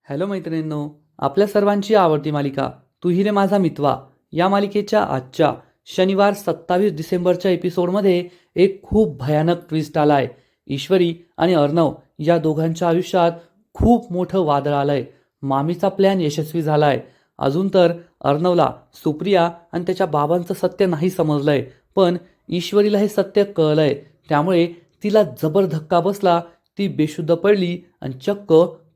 Hello मैत्रिणींनो, आपल्या सर्वांची आवडती मालिका तू ही रे माझा मितवा या मालिकेच्या आजच्या शनिवार 27 डिसेंबरच्या एपिसोडमध्ये एक खूप भयानक ट्विस्ट आलाय. ईश्वरी आणि अर्णव या दोघांच्या आयुष्यात खूप मोठं वादळ आलंय. मामीचा प्लॅन यशस्वी झालाय. अजून तर अर्णवला सुप्रिया आणि त्याच्या बाबांचं सत्य नाही समजलंय, पण ईश्वरीला हे सत्य कळलंय. त्यामुळे तिला जबर धक्का बसला. ती बेशुद्ध पडली आणि चक्क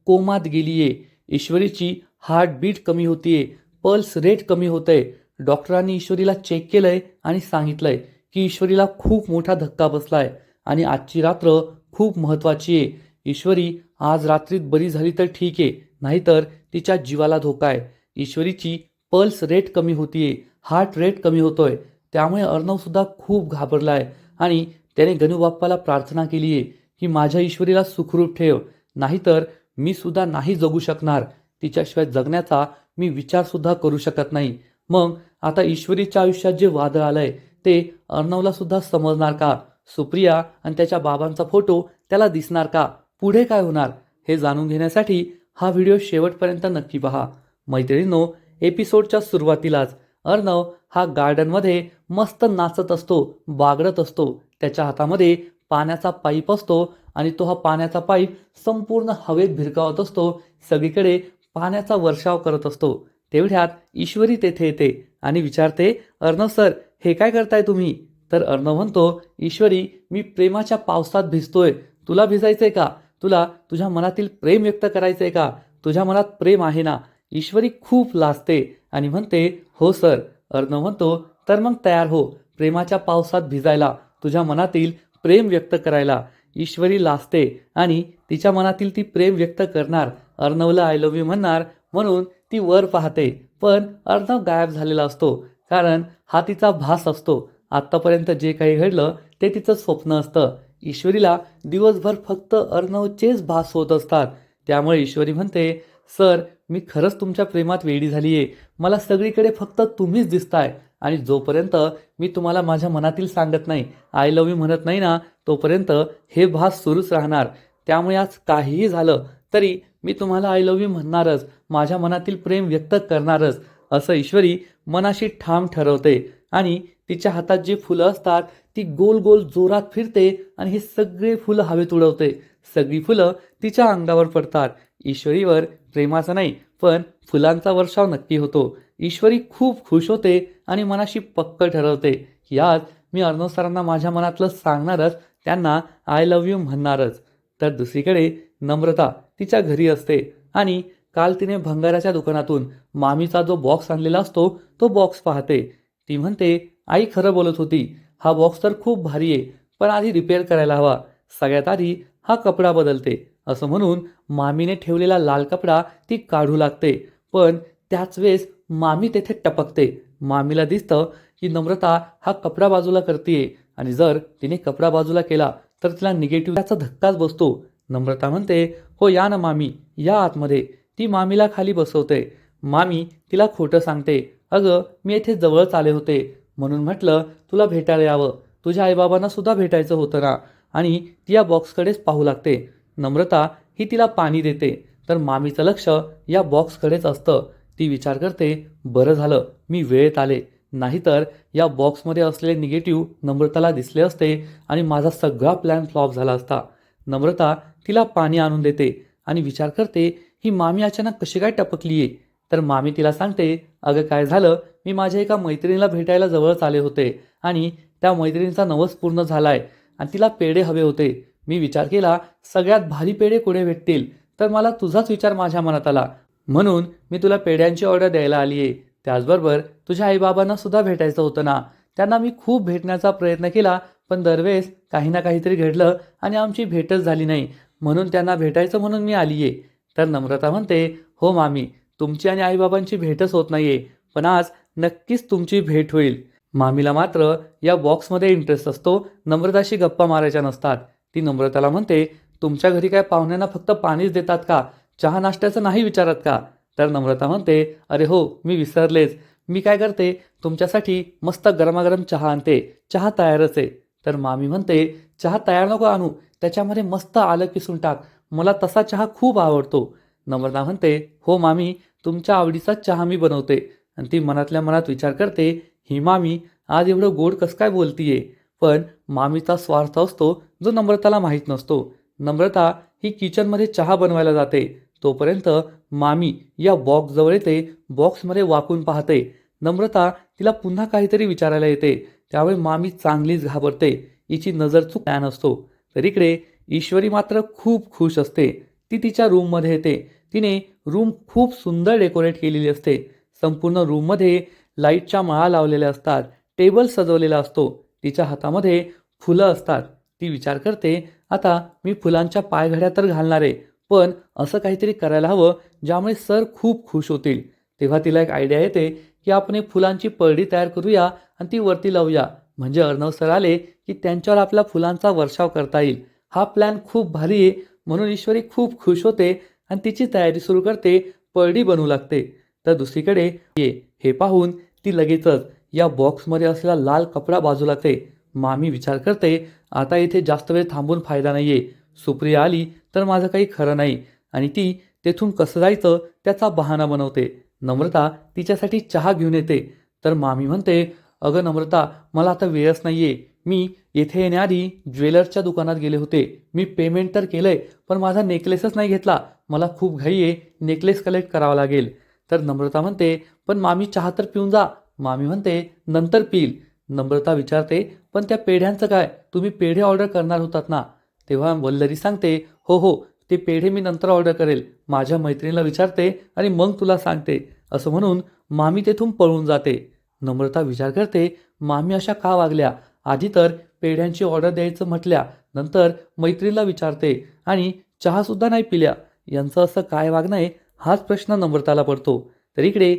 कोमात गेलीये. ईश्वरीची हार्टबीट कमी होतीये, पल्स रेट कमी होतंय. डॉक्टरांनी ईश्वरीला चेक केलंय आणि सांगितलंय की ईश्वरीला खूप मोठा धक्का बसलाय आणि आजची रात्र खूप महत्वाची आहे. ईश्वरी आज रात्रीत बरी झाली तर ठीक आहे, नाहीतर तिच्या जीवाला धोका आहे. ईश्वरीची पल्स रेट कमी होतीये, हार्ट रेट कमी होतोय. त्यामुळे अर्णव सुद्धा खूप घाबरलाय आणि त्याने गणूबाप्पाला प्रार्थना केली आहे की माझ्या ईश्वरीला सुखरूप ठेव, नाहीतर मी सुद्धा नाही जगू शकणार. तिच्याशिवाय जगण्याचा मी विचार सुद्धा करू शकत नाही. मग आता ईश्वरीच्या आयुष्यात जे वादळ आलंय ते अर्णवला सुद्धा समजणार का? सुप्रिया आणि त्याच्या बाबांचा फोटो त्याला दिसणार का? पुढे काय होणार हे जाणून घेण्यासाठी हा व्हिडिओ शेवटपर्यंत नक्की पहा. मैत्रिणींनो, एपिसोडच्या सुरुवातीलाच अर्णव हा गार्डनमध्ये मस्त नाचत असतो, बागडत असतो. त्याच्या हातामध्ये पाण्याचा पाईप असतो आणि तो हा पाण्याचा पाईप संपूर्ण हवेत भिरकावत असतो. सगळीकडे पाण्याचा वर्षाव करत असतो. तेवढ्यात ईश्वरी तेथे येते आणि विचारते, अर्णव सर, हे काय करताय तुम्ही? तर अर्णव म्हणतो, ईश्वरी, मी प्रेमाच्या पावसात भिजतोय. तुला भिजायचंय का? तुला तुझ्या मनातील प्रेम व्यक्त करायचंय का? तुझ्या मनात प्रेम आहे ना? ईश्वरी खूप लाजते आणि म्हणते, हो सर. अर्णव म्हणतो, तर मग तयार हो, प्रेमाच्या पावसात भिजायला, तुझ्या मनातील प्रेम व्यक्त करायला. ईश्वरी लाजते आणि तिच्या मनातील ती प्रेम व्यक्त करणार, अर्णवला आय लव्ह यू म्हणणार म्हणून ती वर पाहते. पण अर्णव गायब झालेला असतो, कारण हा तिचा भास असतो. आत्तापर्यंत जे काही घडलं ते तिचं स्वप्न असतं. ईश्वरीला दिवसभर फक्त अर्णवचेच भास होत असतात. त्यामुळे ईश्वरी म्हणते, सर, मी खरंच तुमच्या प्रेमात वेडी झालीये. मला सगळीकडे फक्त तुम्हीच दिसताय आणि जोपर्यंत मी तुम्हाला माझ्या मनातील सांगत नाही, आय लव्ह यू म्हणत नाही ना, तोपर्यंत हे भास सुरूच राहणार. त्यामुळे आज काहीही झालं तरी मी तुम्हाला आय लव्ह यू म्हणणारच, माझ्या मनातील प्रेम व्यक्त करणारच, असं ईश्वरी मनाशी ठाम ठरवते. आणि तिच्या हातात जी फुलं असतात ती गोल गोल जोरात फिरते आणि हे सगळे फुलं हवेत उडवते. सगळी फुलं तिच्या अंगावर पडतात. ईश्वरीवर प्रेमाचा नाही, पण फुलांचा वर्षाव नक्की होतो. ईश्वरी खूप खुश होते आणि मनाशी पक्क ठरवते की आज मी अर्णव सरांना माझ्या मनातलं सांगणारच, त्यांना आय लव्ह यू म्हणणारच. तर दुसरीकडे नम्रता तिच्या घरी असते आणि काल तिने भंगाराच्या दुकानातून मामीचा जो बॉक्स आणलेला असतो तो बॉक्स पाहते. ती म्हणते, आई खरं बोलत होती, हा बॉक्स तर खूप भारी आहे, पण आधी रिपेअर करायला हवा. सगळ्यात आधी हा कपडा बदलते. असं म्हणून मामीने ठेवलेला लाल कपडा ती काढू लागते. पण त्याच वेळेस मामी तेथे टपकते. मामीला दिसतं की नम्रता हा कपडा बाजूला करते आणि जर तिने कपडा बाजूला केला तर तिला निगेटिव्हचा धक्काच बसतो. नम्रता म्हणते, हो या ना मामी, या आतमध्ये. ती मामीला खाली बसवते. मामी तिला खोटं सांगते, अगं मी येथे जवळच आले होते म्हणून म्हटलं तुला भेटायला यावं, तुझ्या आईबाबांना सुद्धा भेटायचं होतं ना. आणि ती या बॉक्सकडेच पाहू लागते. नम्रता ही तिला पाणी देते तर मामीचं लक्ष या बॉक्सकडेच असतं. ती विचार करते, बरं झालं मी वेळेत आले, नाहीतर या बॉक्समध्ये असलेले निगेटिव्ह नम्रताला दिसले असते आणि माझा सगळा प्लॅन फ्लॉप झाला असता. नम्रता तिला पाणी आणून देते आणि विचार करते, ही मामी अचानक कशी काय टपकलीये? तर मामी तिला सांगते, अगं काय झालं, मी माझ्या एका मैत्रिणीला भेटायला जवळच आले होते आणि त्या मैत्रिणीचा नवस पूर्ण झालाय आणि तिला पेढे हवे होते. मी विचार केला सगळ्यात भारी पेढे कुठे भेटतील, तर मला तुझाच विचार माझ्या मनात आला, म्हणून मी तुला पेढ्यांची ऑर्डर द्यायला आली आहे. त्याचबरोबर तुझ्या आईबाबांना सुद्धा भेटायचं होतं ना. त्यांना मी खूप भेटण्याचा प्रयत्न केला, पण दरवेळेस काही ना काहीतरी घडलं आणि आमची भेटच झाली नाही, म्हणून त्यांना भेटायचं म्हणून मी आली आहे. तर नम्रता म्हणते, हो मामी, तुमची आणि आईबाबांची भेटच होत नाहीये, पण आज नक्कीच तुमची भेट होईल. मामीला मात्र या बॉक्समध्ये इंटरेस्ट असतो, नम्रताशी गप्पा मारायच्या नसतात. ती नम्रताला म्हणते, तुमच्या घरी काय पाहुण्यांना फक्त पाणीच देतात का? चहा नाश्त्याचं नाही विचारत का? तर नम्रता म्हणते, अरे हो, मी विसरलेच. मी काय करते, तुमच्यासाठी मस्त गरमागरम चहा आणते, चहा तयारच आहे. तर मामी म्हणते, चहा तयार नको आणू, त्याच्यामध्ये मस्त आलं किसून टाक, मला तसा चहा खूप आवडतो. नम्रता म्हणते, हो मामी, तुमच्या आवडीचा चहा मी बनवते. आणि ती मनातल्या मनात विचार करते, ही मामी आज एवढं गोड कसं काय बोलतीये. पण मामीचा स्वार्थ असतो जो नम्रताला माहीत नसतो. नम्रता ही किचनमध्ये चहा बनवायला जाते. तोपर्यंत मामी या बॉक्सजवळ येते. बॉक्समध्ये वाकून पाहते. नम्रता तिला पुन्हा काहीतरी विचारायला येते. त्यावेळी मामी चांगलीच घाबरते. हिची नजर चूक प्लॅन असतो. तर इकडे ईश्वरी मात्र खूप खुश असते. ती तिच्या रूममध्ये येते. तिने रूम खूप सुंदर डेकोरेट केलेली असते. संपूर्ण रूममध्ये लाईटच्या माळा लावलेल्या असतात. टेबल सजवलेला असतो. तिच्या हातामध्ये फुलं असतात. ती विचार करते, आता मी फुलांच्या पायघड्या तर घालणार आहे, पण असं काहीतरी करायला हवं ज्यामुळे सर खूप खुश होतील. तेव्हा तिला एक आयडिया येते की आपण एक फुलांची परडी तयार करूया आणि ती वरती लावूया. म्हणजे अर्णव सर आले की त्यांच्यावर आपला फुलांचा वर्षाव करता येईल. हा प्लॅन खूप भारी आहे. म्हणून ईश्वरी खूप खुश होते आणि तिची तयारी सुरू करते. परडी बनवू लागते. तर दुसरीकडे हे पाहून ती लगेचच या बॉक्समध्ये असलेला लाल कपडा बाजूला लागते. मामी विचार करते, आता इथे जास्त वेळ थांबून फायदा नाहीये. सुप्रिया आली तर माझं काही खरं नाही. आणि ती तेथून कसं जायचं त्याचा बहाणा बनवते. नम्रता तिच्यासाठी चहा घेऊन येते. तर मामी म्हणते, अगं नम्रता, मला आता वेळच नाहीये. मी येथे येण्याआधी ज्वेलर्सच्या दुकानात गेले होते. मी पेमेंट तर केलंय, पण माझा नेकलेसच नाही घेतला. मला खूप घाई आहे. नेकलेस कलेक्ट करावा लागेल. तर नम्रता म्हणते, पण मामी चहा तर पिऊन जा. मामी म्हणते, नंतर पिईल. नम्रता विचारते, पण त्या पेढ्यांचं काय? तुम्ही पेढे ऑर्डर करणार होतात ना? तेव्हा वल्लरी सांगते, हो हो, ते पेढे मी नंतर ऑर्डर करेल. माझ्या मैत्रिणीला विचारते आणि मग तुला सांगते. असं म्हणून मामी तेथून पळून जाते. नम्रता विचार करते, मामी अशा का वागल्या? आधी तर पेढ्यांची ऑर्डर द्यायचं म्हटल्या, नंतर मैत्रीला विचारते आणि चहासुद्धा नाही पिल्या. यांचं असं काय वागणं आहे हाच प्रश्न नम्रताला पडतो. तर इकडे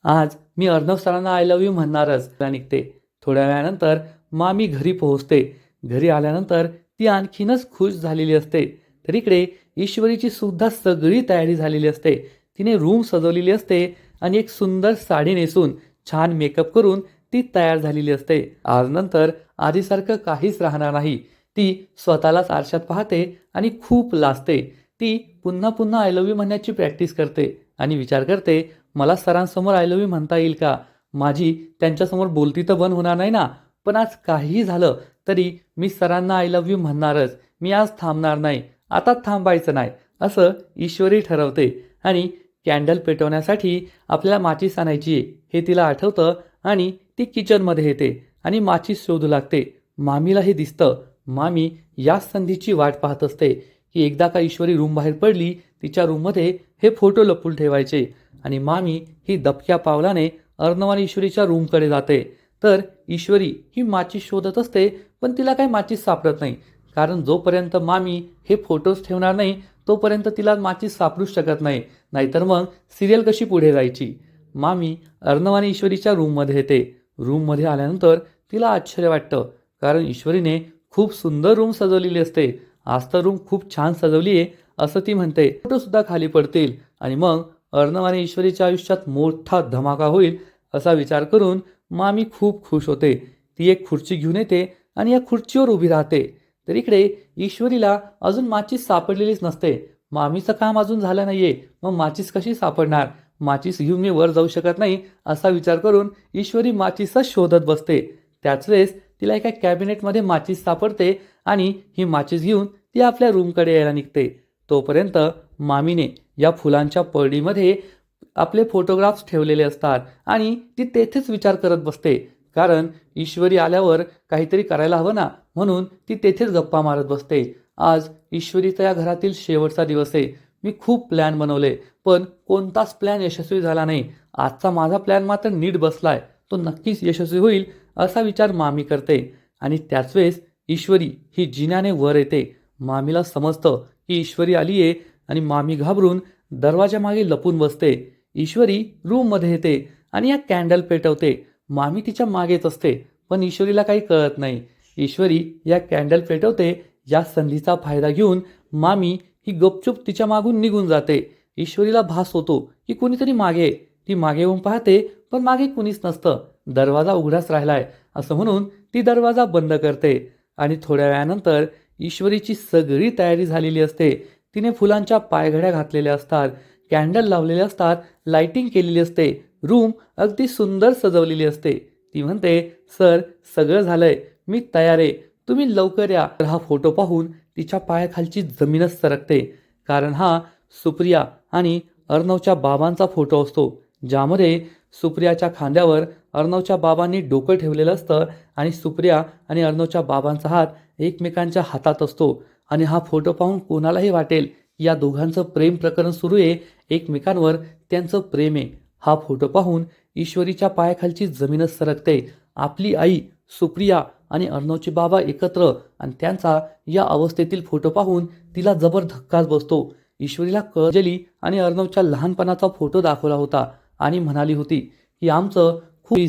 आज मी अर्णव सरांना आय लव्ह यू म्हणणारच निघते. थोड्या वेळानंतर मामी घरी पोहोचते. घरी आल्यानंतर ती आणखीनच खुश झालेली असते. तर इकडे ईश्वरीची सुद्धा सगळी तयारी झालेली असते. तिने रूम सजवलेली असते आणि एक सुंदर साडी नेसून छान मेकअप करून ती तयार झालेली असते. आज नंतर आधीसारखं काहीच राहणार नाही. ती स्वतःलाच आरशात पाहते आणि खूप लाजते. ती पुन्हा पुन्हा आय लव्ह यू म्हणण्याची प्रॅक्टिस करते आणि विचार करते, मला सरांसमोर आय लव्ह यू म्हणता येईल का? माझी त्यांच्यासमोर बोलती तर बंद होणार नाही ना? पण आज काहीही झालं तरी मी सरांना आय लव्ह यू म्हणणारच. मी आज थांबणार नाही. आता थांबायचं नाही, असं ईश्वरी ठरवते. आणि कॅन्डल पेटवण्यासाठी आपल्याला माचीस आणायची आहे हे तिला आठवतं आणि ती किचनमध्ये येते आणि माचीस शोधू लागते. मामीला हे दिसतं. मामी या संधीची वाट पाहत असते की एकदा का ईश्वरी रूम बाहेर पडली, तिच्या रूममध्ये हे फोटो लपवून ठेवायचे. आणि मामी ही दबक्या पावलाने अर्णव आणि ईश्वरीच्या रूमकडे जाते. तर ईश्वरी ही माचीस शोधत असते, पण तिला काही माचीस सापडत नाही. कारण जोपर्यंत मामी हे फोटोज ठेवणार नाही तोपर्यंत तिला माचीस सापडूच शकत नाही. नाहीतर मग सिरियल कशी पुढे जायची. मामी अर्णव आणि ईश्वरीच्या रूममध्ये येते. रूममध्ये आल्यानंतर तिला आश्चर्य वाटतं, कारण ईश्वरीने खूप सुंदर रूम सजवलेली असते. आज तर रूम खूप छान सजवली आहे असं ती म्हणते. फोटोसुद्धा खाली पडतील आणि मग अर्णव आणि ईश्वरीच्या आयुष्यात मोठा धमाका होईल असा विचार करून मामी खूप खुश होते. ती एक खुर्ची घेऊन येते आणि या खुर्चीवर उभी राहते. तर इकडे ईश्वरीला अजून माचीस सापडलेलीच नसते. मामीचं काम अजून झालं नाहीये, मग माचीस कशी सापडणार? माचीस घेऊन मी वर जाऊ शकत नाही असा विचार करून ईश्वरी माचीसच शोधत बसते. त्याच वेळेस तिला एका कॅबिनेटमध्ये माचीस सापडते आणि ही माचीस घेऊन ती आपल्या रूमकडे यायला निघते. तोपर्यंत मामीने या फुलांच्या परडीमध्ये आपले फोटोग्राफ्स ठेवलेले असतात आणि ती तेथेच विचार करत बसते. कारण ईश्वरी आल्यावर काहीतरी करायला हवं ना, म्हणून ती तेथेच गप्पा मारत बसते. आज ईश्वरीचा या घरातील शेवटचा दिवस आहे. मी खूप प्लॅन बनवले, पण कोणताच प्लॅन यशस्वी झाला नाही. आजचा माझा प्लॅन मात्र नीट बसलाय, तो नक्कीच यशस्वी होईल असा विचार मामी करते. आणि त्याच वेळेस ईश्वरी ही जिन्याने वर येते. मामीला समजतं की ईश्वरी आली आहे आणि मामी घाबरून दरवाजामागे लपून बसते. ईश्वरी रूममध्ये येते आणि या कॅन्डल पेटवते. मामी तिच्या मागेच असते, पण ईश्वरीला काही कळत नाही. ईश्वरी या कॅन्डल पेटवते. या संधीचा फायदा घेऊन मामी ही गपचूप तिच्या मागून निघून जाते. ईश्वरीला भास होतो की कुणीतरी मागे. ती मागे येऊन पाहते, पण मागे कुणीच नसतं. दरवाजा उघडाच राहिलाय असं म्हणून ती दरवाजा बंद करते. आणि थोड्या वेळानंतर ईश्वरीची सगळी तयारी झालेली असते. तिने फुलांच्या पायघड्या घातलेल्या असतात, कॅन्डल लावलेले असतात, लाइटिंग केलेली असते, रूम अगदी सुंदर सजवलेली असते. ती म्हणते, सर सगळं झालंय, मी तयार आहे, तुम्ही लवकर या. तर हा फोटो पाहून तिच्या पायाखालची जमीनच सरकते, कारण हा सुप्रिया आणि अर्णवच्या बाबांचा फोटो असतो, ज्यामध्ये सुप्रियाच्या खांद्यावर अर्णवच्या बाबांनी डोकं ठेवलेलं असतं आणि सुप्रिया आणि अर्णवच्या बाबांचा हात एकमेकांच्या हातात असतो. आणि हा फोटो पाहून कोणालाही वाटेल या दोघांचं प्रेम प्रकरण सुरू आहे, एकमेकांवर त्यांचं प्रेम आहे. हा फोटो पाहून ईश्वरीच्या पायाखालची जमीनच सरकते. आपली आई सुप्रिया आणि अर्णवचे बाबा एकत्र आणि त्यांचा या अवस्थेतील फोटो पाहून तिला जबर धक्काच बसतो. ईश्वरीला अंजली आणि अर्णवच्या लहानपणाचा फोटो दाखवला होता आणि म्हणाली होती की आमचं खूप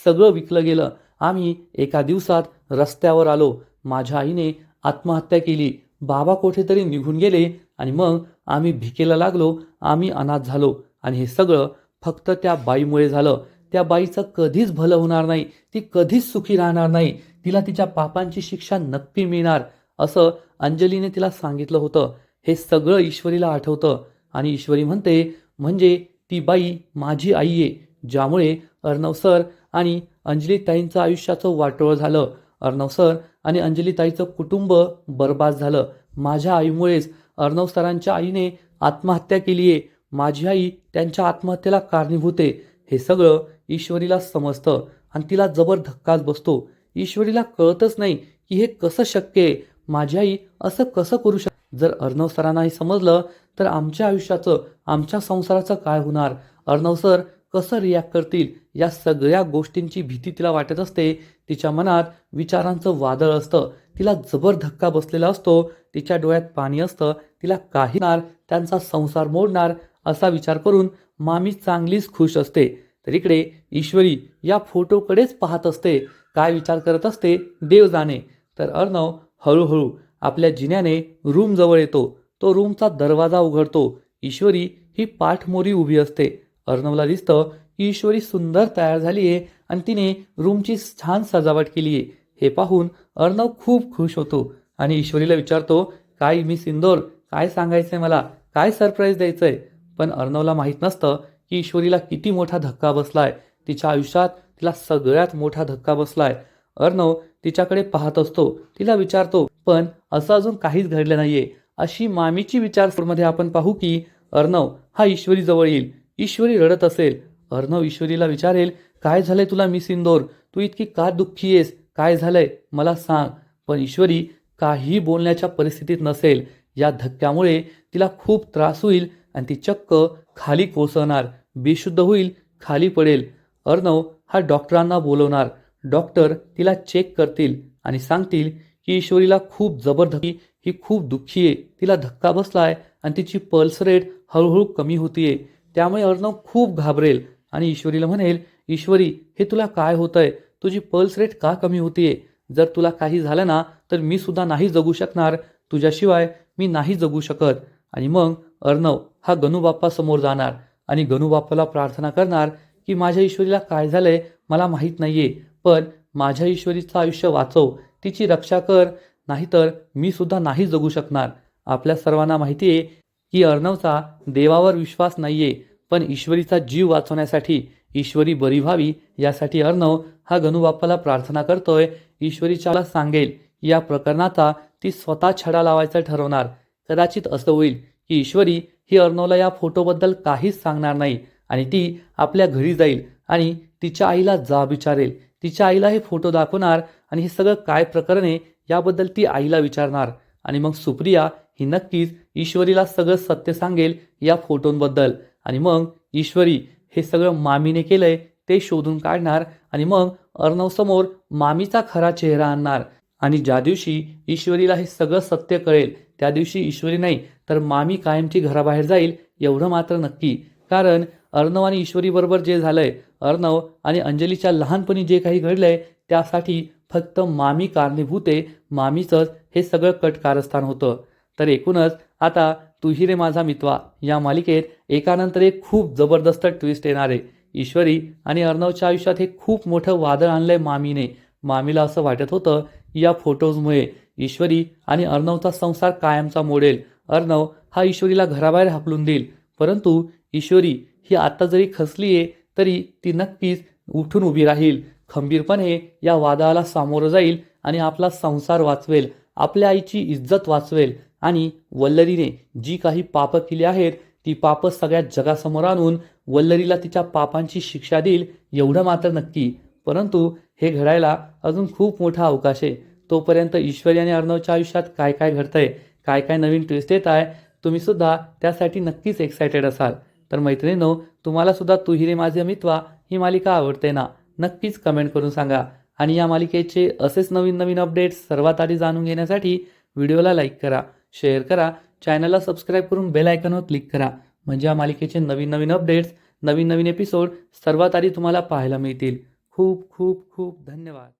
सगळं विकलं गेलं, आम्ही एका दिवसात रस्त्यावर आलो, माझ्या आईने आत्महत्या केली, बाबा कुठेतरी निघून गेले आणि मग आम्ही भिकेला लागलो, आम्ही अनाथ झालो आणि हे सगळं फक्त त्या बाईमुळे झालं. त्या बाईचं कधीच भलं होणार नाही, ती कधीच सुखी राहणार नाही, तिला तिच्या पापांची शिक्षा नक्की मिळणार, असं अंजलीने तिला सांगितलं होतं. हे सगळं ईश्वरीला आठवतं आणि ईश्वरी म्हणते, म्हणजे ती बाई माझी आई आहे, ज्यामुळे अर्णव सर आणि अंजलीताईंचं आयुष्याचं वाटोळं झालं. अर्णव सर आणि अंजलीताईचं कुटुंब बर्बाद झालं. माझ्या आईमुळेच अर्णव सरांच्या आईने आत्महत्या केली आहे, माझी आई त्यांच्या आत्महत्येला कारणीभूत आहे. हे सगळं ईश्वरीला समजतं आणि तिला जबर धक्काच बसतो. ईश्वरीला कळतच नाही की हे कसं शक्य आहे, माझी आई असं कसं करू शकते. जर अर्णव सरांनाही समजलं तर आमच्या आयुष्याचं, आमच्या संसाराचं काय होणार, अर्णव सर कसं रिॲक्ट करतील, या सगळ्या गोष्टींची भीती तिला वाटत असते. तिच्या मनात विचारांचं वादळ असतं, तिला जबर धक्का बसलेला असतो, तिच्या डोळ्यात पाणी असतं, तिला काही नार त्यांचा संसार मोडणार असा विचार करून मामी चांगलीच खुश असते. तर इकडे ईश्वरी या फोटोकडेच पाहत असते, काय विचार करत असते देव जाणे. तर अर्णव हळूहळू आपल्या जिन्याने रूम जवळ येतो, तो रूमचा दरवाजा उघडतो. ईश्वरी ही पाठमोरी उभी असते. अर्णवला दिसतं की ईश्वरी सुंदर तयार झाली आहे आणि तिने रूमची छान सजावट केली आहे. हे पाहून अर्णव खूप खुश होतो आणि ईश्वरीला विचारतो, काय मिस इंदोर, काय सांगायचंय मला, काय सरप्राईज द्यायचंय. पण अर्णवला माहीत नसतं की ईश्वरीला किती मोठा धक्का बसलाय, तिच्या आयुष्यात तिला सगळ्यात मोठा धक्का बसलाय. अर्णव तिच्याकडे पाहत असतो, तिला विचारतो, पण असं अजून काहीच घडलं नाहीये. अशी मामीची विचारमध्ये आपण पाहू की अर्णव हा ईश्वरी जवळ येईल, ईश्वरी रडत असेल. अर्णव ईश्वरीला विचारेल, काय झालंय तुला मिस इंदोर, तू इतकी का दुःखी आहेस, काय झालंय मला सांग. पण ईश्वरी काही बोलण्याच्या परिस्थितीत नसेल. या धक्क्यामुळे तिला खूप त्रास होईल आणि ती चक्क खाली कोसळणार, बेशुद्ध होईल, खाली पडेल. अर्णव हा डॉक्टरांना बोलवणार. डॉक्टर तिला चेक करतील आणि सांगतील की ईश्वरीला खूप जबरदस्ती, ही खूप दुःखी आहे, तिला धक्का बसलाय आणि तिची पल्स रेट हळूहळू कमी होतीये. त्यामुळे अर्णव खूप घाबरेल आणि ईश्वरीला म्हणेल, ईश्वरी हे तुला काय होतंय, तुझी पल्स रेट का कमी होतीये, जर तुला काही झालं ना तर मी सुद्धा नाही जगू शकणार, तुझ्याशिवाय मी नाही जगू शकत. आणि मग अर्णव हा गणूबाप्पासमोर जाणार आणि गणूबाप्पाला प्रार्थना करणार की माझ्या ईश्वरीला काय झालंय मला माहीत नाहीये, पण माझ्या ईश्वरीचं आयुष्य वाचव, तिची रक्षा कर, नाहीतर मी सुद्धा नाही जगू शकणार. आपल्या सर्वांना माहिती आहे की अर्णवचा देवावर विश्वास नाहीये, पण ईश्वरीचा जीव वाचवण्यासाठी, ईश्वरी बरी व्हावी यासाठी अर्णव हा गणूबाप्पाला प्रार्थना करतोय. ईश्वरीच्याला सांगेल या प्रकरणाचा ती स्वतः छडा लावायचा ठरवणार. कदाचित असं होईल की ईश्वरी ही अर्णवला या फोटोबद्दल काहीच सांगणार नाही आणि ती आपल्या घरी जाईल आणि तिच्या आईला जाब विचारेल. तिच्या आईला हे फोटो दाखवणार आणि हे सगळं काय प्रकरण आहे याबद्दल ती आईला विचारणार. आणि मग सुप्रिया ही नक्कीच ईश्वरीला सगळं सत्य सांगेल या फोटोंबद्दल. आणि मग ईश्वरी हे सगळं मामीने केलंय ते शोधून काढणार आणि मग अर्णव समोर मामीचा खरा चेहरा आणणार. आणि ज्या दिवशी ईश्वरीला हे सगळं सत्य कळेल त्या दिवशी ईश्वरी नाही तर मामी कायमची घराबाहेर जाईल, एवढं मात्र नक्की. कारण अर्णव आणि ईश्वरी बरोबर जे झालंय, अर्णव आणि अंजलीच्या लहानपणी जे काही घडलंय त्यासाठी फक्त मामी कारणीभूत आहे, मामीचंच हे सगळं कटकारस्थान होतं. तर एकूणच आता तू ही रे माझा मितवा या मालिकेत एकानंतर एक खूप जबरदस्त ट्विस्ट येणार आहे. ईश्वरी आणि अर्णवच्या आयुष्यात हे खूप मोठं वादळ आणलंय मामीने. मामीला असं वाटत होतं या फोटोजमुळे ईश्वरी आणि अर्णवचा संसार कायमचा मोडेल. अर्णव हा ईश्वरीला घराबाहेर हाकलून देईल, परंतु ईश्वरी ही आता जरी खचली आहे तरी ती नक्कीच उठून उभी राहील, खंबीरपणे या वादळाला सामोरं जाईल आणि आपला संसार वाचवेल, आपल्या आईची इज्जत वाचवेल आणि वल्लरीने जी काही पापं केली आहेत ती पापं सगळ्या जगासमोर आणून वल्लरीला तिच्या पापांची शिक्षा देईल, एवढं मात्र नक्की. परंतु हे घडायला अजून खूप मोठा अवकाश आहे. तोपर्यंत ईश्वरी आणि अर्णवच्या आयुष्यात काय काय घडतंय, काय काय नवीन ट्विस्ट येत आहे, तुम्ही सुद्धा त्यासाठी नक्कीच एक्सायटेड असाल. तर मैत्रिणींनो, तुम्हाला सुद्धा तू ही रे माझे मितवा ही मालिका आवडते ना? नक्कीच कमेंट करून सांगा. आणि या मालिकेचे असेच नवीन नवीन अपडेट्स सर्वात आधी जाणून घेण्यासाठी व्हिडिओला लाईक करा, शेअर करा, चॅनलला सबस्क्राईब करून बेल आयकॉनवर क्लिक करा. म्हणजे या मालिकेचे नवीन नवीन अपडेट्स, नवीन नवीन एपिसोड सर्वात आधी तुम्हाला पाहायला मिळतील. खूप खूप खूप धन्यवाद.